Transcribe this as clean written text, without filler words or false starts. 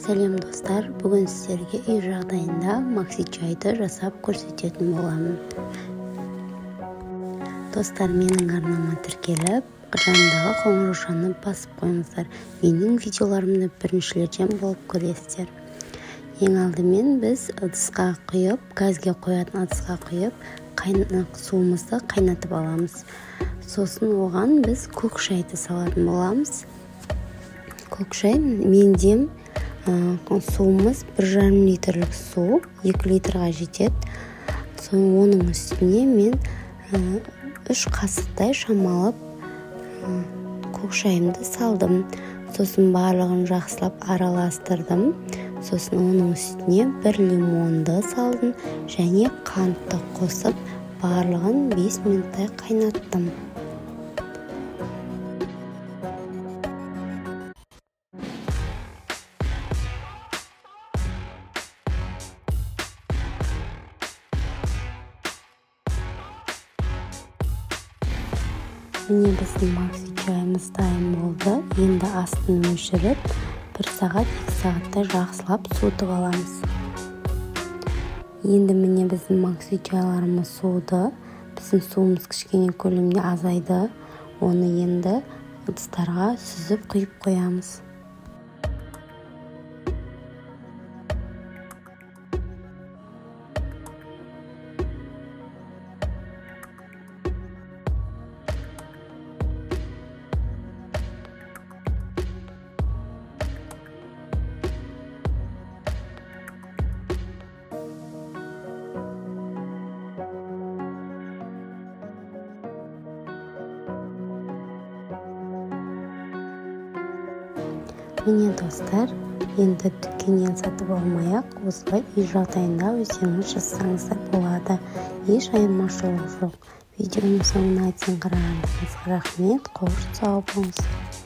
Сәлем достар, бүгін сіздерге үй жағдайында макси чайды жасап көрсететін боламын. Достар, менің арнама тіркеліп, жанындағы қоңыраушаны басып қойыңыздар. Менің видеоларымды біріншілерден болып көресіздер. Ең алдымен біз ыдысқа құйып, газге қоятын ыдысқа құйып, суымызды қайнатып аламыз. Сосын оған біз көк шайды салатын боламыз. Көк шай менде суымыз 1,5 литрлік су 2 литрға жетеді. Оның үстіне мен 3 қасықтай шамалып көк шайымды салдым. Сосын барлығын жақсылап араластырдым. Сосын оның үстіне 1 лимонды салдым және қантты қосып, барлығын 5 минуттай қайнаттым. Міне біздің макси чайымыз дайын болды. Енді астын өшіріп, 1 сағат, 2 сағаттай жақсылап суытып аламыз. Енді міне біздің макси чайларымыз суыды. Біздің суымыз кішкене көлемде азайды. Оны енді ыдыстарға сүзіп құйып қоямыз. Міне достар, енді дүкеннен сатып алмай-ақ, осылай үй жағдайында өздеріңіз жасаңыздар болады. Еш айырмашылығы жоқ. Видеоның соңына дейін қарағандарыңызға рахмет. Қош сау болыңыз.